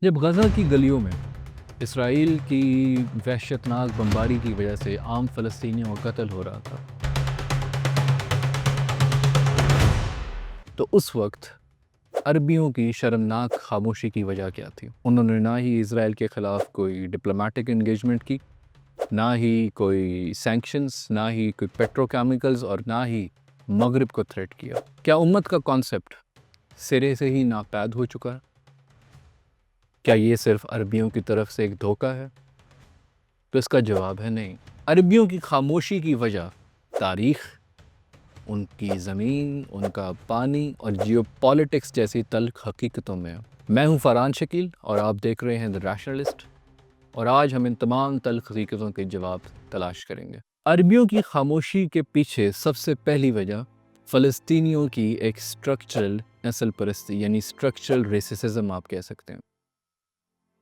جب غزہ کی گلیوں میں اسرائیل کی وحشتناک بمباری کی وجہ سے عام فلسطینیوں کا قتل ہو رہا تھا تو اس وقت عربیوں کی شرمناک خاموشی کی وجہ کیا تھی؟ انہوں نے نہ ہی اسرائیل کے خلاف کوئی ڈپلومیٹک انگیجمنٹ کی، نہ ہی کوئی سینکشنز، نہ ہی کوئی پیٹرو کیمیکلز، اور نہ ہی مغرب کو تھریٹ کیا۔ کیا امت کا کانسیپٹ سرے سے ہی ناپید ہو چکا ہے؟ کیا یہ صرف عربیوں کی طرف سے ایک دھوکہ ہے؟ تو اس کا جواب ہے نہیں۔ عربیوں کی خاموشی کی وجہ تاریخ، ان کی زمین، ان کا پانی اور جیو پالیٹکس جیسی تلخ حقیقتوں میں ہے۔ میں ہوں فرحان شکیل اور آپ دیکھ رہے ہیں دی ریشنلسٹ، اور آج ہم ان تمام تلخ حقیقتوں کے جواب تلاش کریں گے۔ عربیوں کی خاموشی کے پیچھے سب سے پہلی وجہ فلسطینیوں کی ایک اسٹرکچرل نسل پرستی، یعنی اسٹرکچرل ریسسزم آپ کہہ سکتے ہیں۔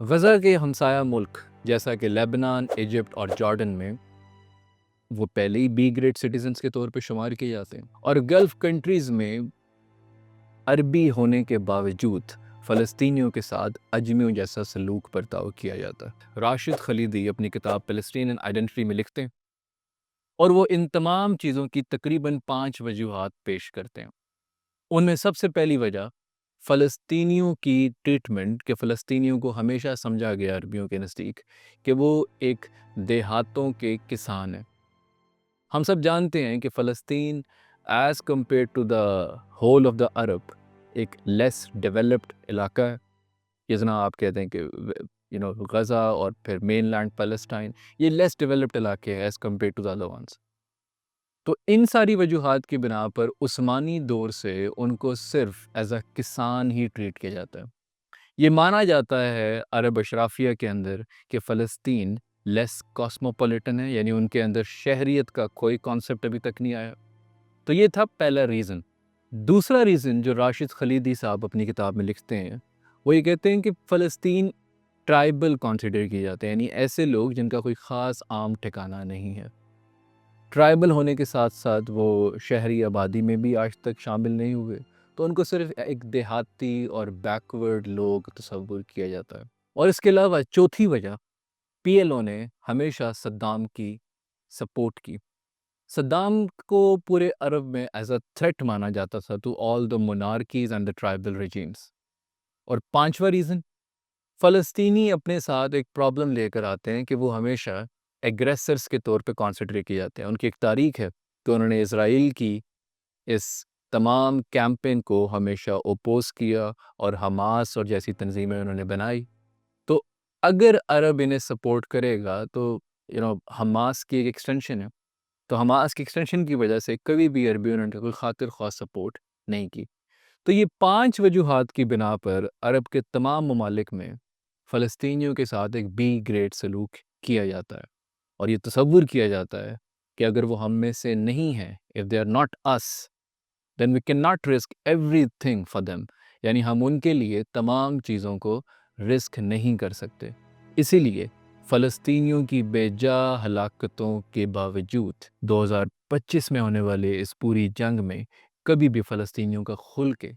غزہ کے ہمسایہ ملک جیسا کہ لیبنان، ایجپٹ اور جارڈن میں وہ پہلے ہی بی گریڈ سٹیزنز کے طور پہ شمار کیے جاتے ہیں، اور گلف کنٹریز میں عربی ہونے کے باوجود فلسطینیوں کے ساتھ اجمیوں جیسا سلوک برتاؤ کیا جاتا ہے۔ راشد خلیدی اپنی کتاب پیلسٹینین آئیڈینٹی میں لکھتے ہیں، اور وہ ان تمام چیزوں کی تقریباً 5 وجوہات پیش کرتے ہیں۔ ان میں سب سے پہلی وجہ فلسطینیوں کی ٹریٹمنٹ، کہ فلسطینیوں کو ہمیشہ سمجھا گیا عربیوں کے نزدیک کہ وہ ایک دیہاتوں کے کسان ہیں۔ ہم سب جانتے ہیں کہ فلسطین is compare to the whole of the Arab ایک لیس ڈیولپڈ علاقہ ہے، جتنا آپ کہتے ہیں کہ غزہ اور پھر مین لینڈ پیلسٹائن، یہ لیس ڈیولپڈ علاقے ہیں as compare to the other ones. تو ان ساری وجوہات کی بنا پر عثمانی دور سے ان کو صرف ایز اے کسان ہی ٹریٹ کیا جاتا ہے۔ یہ مانا جاتا ہے عرب اشرافیہ کے اندر کہ فلسطین لیس کاسموپولیٹن ہے، یعنی ان کے اندر شہریت کا کوئی کانسیپٹ ابھی تک نہیں آیا۔ تو یہ تھا پہلا ریزن۔ دوسرا ریزن جو راشد خلیدی صاحب اپنی کتاب میں لکھتے ہیں، وہ یہ کہتے ہیں کہ فلسطین ٹرائبل کنسیڈر کیے جاتے ہیں، یعنی ایسے لوگ جن کا کوئی خاص عام ٹھکانہ نہیں ہے۔ ٹرائبل ہونے کے ساتھ ساتھ وہ شہری آبادی میں بھی آج تک شامل نہیں ہوئے، تو ان کو صرف ایک دیہاتی اور بیکورڈ لوگ تصور کیا جاتا ہے۔ اور اس کے علاوہ چوتھی وجہ، پی ایل او نے ہمیشہ صدام کی سپورٹ کی۔ صدام کو پورے عرب میں ایز اے تھریٹ مانا جاتا تھا to all the monarchies and the tribal regimes. اور پانچواں ریزن، فلسطینی اپنے ساتھ ایک پرابلم لے کر آتے ہیں کہ وہ ہمیشہ ایگریسرز کے طور پہ کانسیڈر کیے جاتے ہیں۔ ان کی ایک تاریخ ہے کہ انہوں نے اسرائیل کی اس تمام کیمپین کو ہمیشہ اوپوز کیا، اور حماس اور جیسی تنظیمیں انہوں نے بنائی۔ تو اگر عرب انہیں سپورٹ کرے گا تو حماس کی ایک ایکسٹینشن ہے، تو حماس کی ایکسٹینشن کی وجہ سے کبھی بھی عربیوں نے کوئی خاطر خواہ سپورٹ نہیں کی۔ تو یہ 5 وجوہات کی بنا پر عرب کے تمام ممالک میں فلسطینیوں کے ساتھ ایک بی گریڈ سلوک کیا جاتا ہے، اور یہ تصور کیا جاتا ہے کہ اگر وہ ہم میں سے نہیں ہیں، if they are not us, then we cannot risk everything for them، یعنی ہم ان کے لیے تمام چیزوں کو رسک نہیں کر سکتے۔ اسی لیے فلسطینیوں کی بے جا ہلاکتوں کے باوجود 2025 میں ہونے والے اس پوری جنگ میں کبھی بھی فلسطینیوں کا کھل کے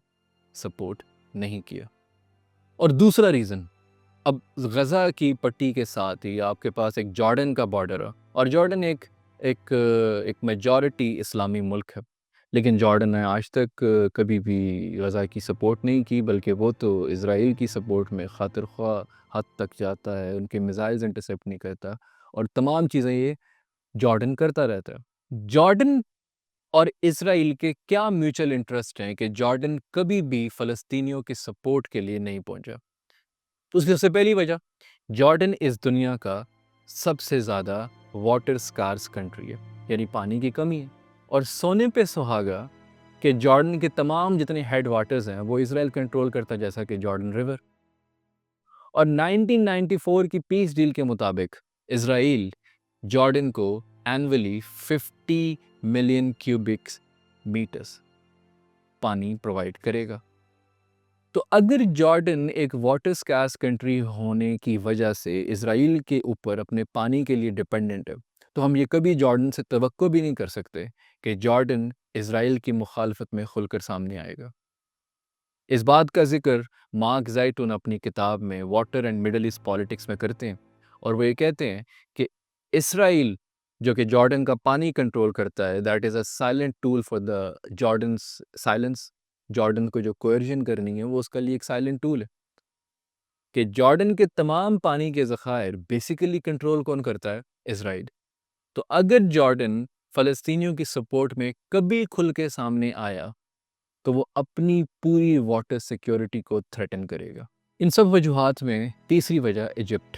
سپورٹ نہیں کیا۔ اور دوسرا ریزن، اب غزہ کی پٹی کے ساتھ ہی آپ کے پاس ایک جارڈن کا بارڈر ہے، اور جارڈن ایک میجورٹی اسلامی ملک ہے، لیکن جارڈن نے آج تک کبھی بھی غزہ کی سپورٹ نہیں کی، بلکہ وہ تو اسرائیل کی سپورٹ میں خاطر خواہ حد تک جاتا ہے، ان کے میزائلز انٹرسیپٹ نہیں کرتا، اور تمام چیزیں یہ جارڈن کرتا رہتا ہے۔ جارڈن اور اسرائیل کے کیا میوچل انٹرسٹ ہیں کہ جارڈن کبھی بھی فلسطینیوں کی سپورٹ کے لیے نہیں پہنچا؟ تو اس کی سب سے پہلی وجہ، جارڈن اس دنیا کا سب سے زیادہ واٹر سکارس کنٹری ہے، یعنی پانی کی کمی ہے، اور سونے پہ سہاگا کہ جارڈن کے تمام جتنے ہیڈ واٹرز ہیں وہ اسرائیل کنٹرول کرتا، جیسا کہ جارڈن ریور۔ اور 1994 کی پیس ڈیل کے مطابق اسرائیل جارڈن کو اینولی 50 ملین کیوبک میٹرز پانی پرووائڈ کرے گا۔ تو اگر جارڈن ایک واٹر سکارس کنٹری ہونے کی وجہ سے اسرائیل کے اوپر اپنے پانی کے لیے ڈیپینڈنٹ ہے، تو ہم یہ کبھی جارڈن سے توقع بھی نہیں کر سکتے کہ جارڈن اسرائیل کی مخالفت میں کھل کر سامنے آئے گا۔ اس بات کا ذکر مارک زائٹون اپنی کتاب میں water and Middle East politics میں کرتے ہیں، اور وہ یہ کہتے ہیں کہ اسرائیل جو کہ جارڈن کا پانی کنٹرول کرتا ہے، that is a silent tool for the Jordan's silence. Jordan کو جو کوئرجن کرنی ہے وہ اس کے لیے ایک سائلنٹ ٹول ہے. کہ جارڈن کے تمام پانی کے ذخائر بیسیکلی کنٹرول کون کرتا ہے؟ اسرائیل. تو اگر جارڈن فلسطینیوں کی سپورٹ میں کبھی کھل کے سامنے آیا تو وہ اپنی پوری واٹر سیکیورٹی کو تھریٹن کرے گا. ان سب وجوہات میں تیسری وجہ ایجپٹ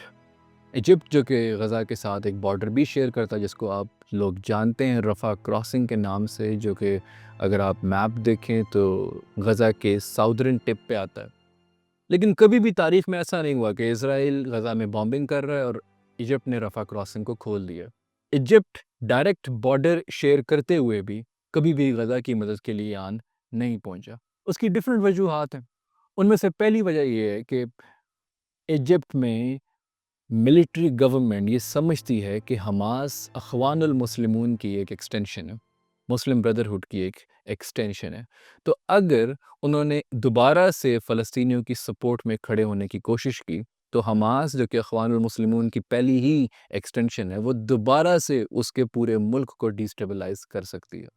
جو کہ غزہ کے ساتھ ایک بارڈر بھی شیئر کرتا ہے، جس کو آپ لوگ جانتے ہیں رفح کراسنگ کے نام سے، جو کہ اگر آپ میپ دیکھیں تو غزہ کے ساؤدرن ٹپ پہ آتا ہے. لیکن کبھی بھی تاریخ میں ایسا نہیں ہوا کہ اسرائیل غزہ میں بامبنگ کر رہا ہے اور ایجپٹ نے رفح کراسنگ کو کھول دیا. ایجپٹ ڈائریکٹ بارڈر شیئر کرتے ہوئے بھی کبھی بھی غزہ کی مدد کے لیے آن نہیں پہنچا. اس کی ڈیفرنٹ وجوہات ہیں. ان میں سے پہلی وجہ یہ ہے کہ ایجپٹ میں ملٹری گورنمنٹ یہ سمجھتی ہے کہ حماس اخوان المسلمون کی ایک ایکسٹینشن ہے، مسلم بردرہڈ کی ایک ایکسٹینشن ہے. تو اگر انہوں نے دوبارہ سے فلسطینیوں کی سپورٹ میں کھڑے ہونے کی کوشش کی تو حماس جو کہ اخوان المسلمون کی پہلی ہی ایکسٹینشن ہے، وہ دوبارہ سے اس کے پورے ملک کو ڈیسٹیبلائز کر سکتی ہے.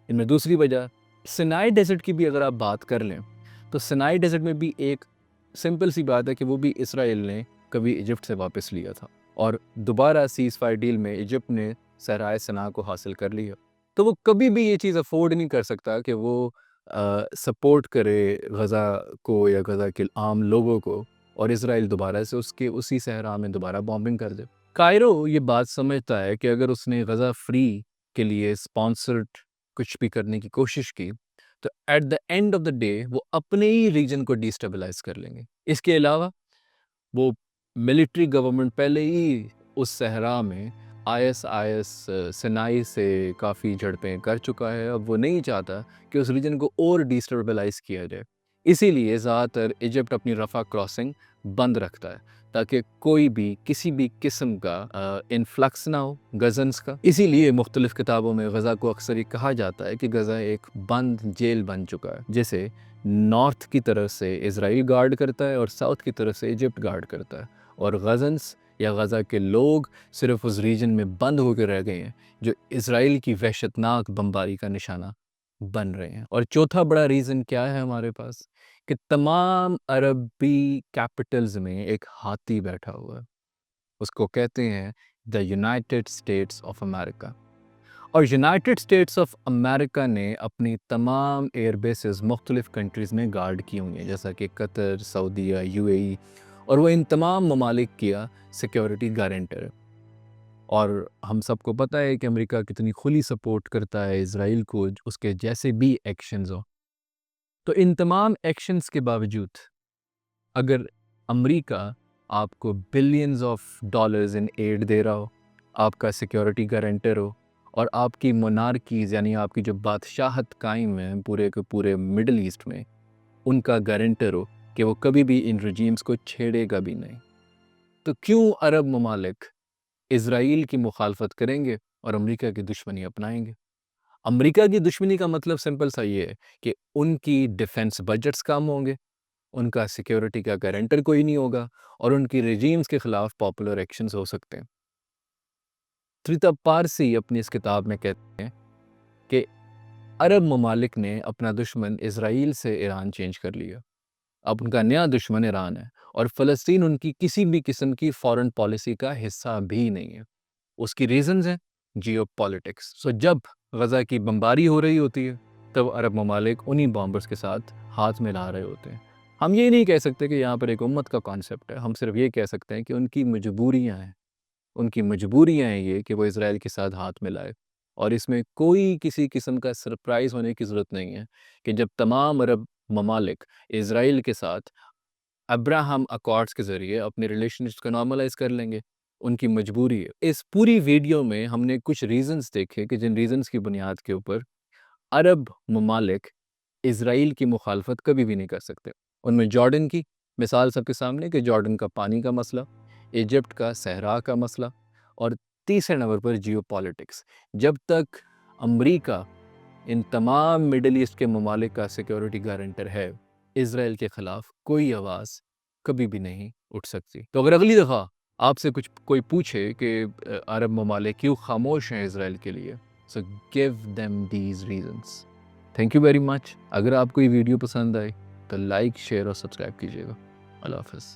ان میں دوسری وجہ سینائی ڈیزرٹ کی بھی اگر آپ بات کر لیں تو سینائی ڈیزرٹ میں بھی ایک سمپل سی بات ہے کہ وہ بھی اسرائیل نے کبھی ایجپٹ سے واپس لیا تھا، اور دوبارہ سیز فائر ڈیل میں ایجپٹ نے صحرائے سنا کو حاصل کر لیا. تو وہ کبھی بھی یہ چیز افورڈ نہیں کر سکتا کہ وہ سپورٹ کرے غزہ کو یا غزہ کے عام لوگوں کو، اور اسرائیل دوبارہ سے اس کے اسی صحرا میں دوبارہ بامبنگ کر دے. کائرو یہ بات سمجھتا ہے کہ اگر اس نے غزہ فری کے لیے اسپانسرڈ کچھ بھی کرنے کی کوشش کی تو at the end of the day وہ اپنے ہی ریجن کو ڈیسٹیبلائز کر لیں گے. اس کے علاوہ وہ ملٹری گورنمنٹ پہلے ہی اس صحرا میں آئی ایس سنائی سے کافی جھڑپیں کر چکا ہے. اب وہ نہیں چاہتا کہ اس ریجن کو اور ڈیسٹیبلائز کیا جائے. اسی لیے زیادہ تر ایجپٹ اپنی رفح کراسنگ بند رکھتا ہے تاکہ کوئی بھی کسی بھی قسم کا انفلکس نہ ہو غزنس کا. اسی لیے مختلف کتابوں میں غزہ کو اکثر یہ کہا جاتا ہے کہ غزہ ایک بند جیل بن چکا ہے، جسے نارتھ کی طرف سے اسرائیل گارڈ کرتا ہے اور ساؤتھ کی طرف سے ایجپٹ گارڈ کرتا ہے، اور غزنس یا غزہ کے لوگ صرف اس ریجن میں بند ہو کے رہ گئے ہیں جو اسرائیل کی وحشتناک بمباری کا نشانہ بن رہے ہیں. اور چوتھا بڑا ریزن کیا ہے ہمارے پاس؟ کہ تمام عربی کیپٹلز میں ایک ہاتھی بیٹھا ہوا ہے، اس کو کہتے ہیں the United States of America. اور یونائٹڈ اسٹیٹس آف امریکہ نے اپنی تمام ایئر بیسز مختلف کنٹریز میں گارڈ کی ہوئی ہیں، جیسا کہ قطر، سعودیہ، یو اے ای، اور وہ ان تمام ممالک کیا سیکیورٹی گارنٹر ہے. اور ہم سب کو پتہ ہے کہ امریکہ کتنی کھلی سپورٹ کرتا ہے اسرائیل کو اس کے جیسے بھی ایکشنز ہوں. تو ان تمام ایکشنز کے باوجود اگر امریکہ آپ کو billions of dollars in aid دے رہا ہو، آپ کا سیکیورٹی گارنٹر ہو، اور آپ کی مونارکیز یعنی آپ کی جو بادشاہت قائم ہے پورے کے پورے مڈل ایسٹ میں، ان کا گارنٹر ہو کہ وہ کبھی بھی ان رجیمز کو چھیڑے گا بھی نہیں، تو کیوں عرب ممالک اسرائیل کی مخالفت کریں گے اور امریکہ کی دشمنی اپنائیں گے؟ امریکہ کی دشمنی کا مطلب سمپل سا یہ ہے کہ ان کی ڈیفنس بجٹس کم ہوں گے، ان کا سیکیورٹی کا گارنٹر کوئی نہیں ہوگا، اور ان کی رجیمز کے خلاف پاپولر ایکشنز ہو سکتے ہیں. تریتا پارسی اپنی اس کتاب میں کہتے ہیں کہ عرب ممالک نے اپنا دشمن اسرائیل سے ایران چینج کر لیا. اب ان کا نیا دشمن ایران ہے، اور فلسطین ان کی کسی بھی قسم کی فارن پالیسی کا حصہ بھی نہیں ہے. اس کی ریزنز ہیں جیو پالیٹکس. سو جب غزہ کی بمباری ہو رہی ہوتی ہے تب عرب ممالک انہی بامبرز کے ساتھ ہاتھ ملا رہے ہوتے ہیں. ہم یہ نہیں کہہ سکتے کہ یہاں پر ایک امت کا کانسیپٹ ہے، ہم صرف یہ کہہ سکتے ہیں کہ ان کی مجبوریاں ہیں. ان کی مجبوریاں ہیں یہ کہ وہ اسرائیل کے ساتھ ہاتھ ملائے، اور اس میں کوئی کسی قسم کا سرپرائز ہونے کی ضرورت نہیں ہے کہ جب تمام عرب ممالک اسرائیل کے ساتھ ابراہم اکارڈز کے ذریعے اپنے ریلیشنز کو نارملائز کر لیں گے. ان کی مجبوری ہے. اس پوری ویڈیو میں ہم نے کچھ ریزنز دیکھے کہ جن ریزنز کی بنیاد کے اوپر عرب ممالک اسرائیل کی مخالفت کبھی بھی نہیں کر سکتے. ان میں جارڈن کی مثال سب کے سامنے کہ جارڈن کا پانی کا مسئلہ، ایجپٹ کا صحرا کا مسئلہ، اور تیسرے نمبر پر جیو پالیٹکس. جب تک امریکہ ان تمام مڈل ایسٹ کے ممالک کا سیکیورٹی گارنٹر ہے، اسرائیل کے خلاف کوئی آواز کبھی بھی نہیں اٹھ سکتی۔ تو اگر اگلی دفعہ آپ سے کوئی پوچھے کہ عرب ممالک کیوں خاموش ہیں اسرائیل کے لیے، so give them these reasons. Thank you very much. اگر آپ کو یہ ویڈیو پسند آئی تو لائک، شیئر اور سبسکرائب کیجیے گا۔ اللہ حافظ۔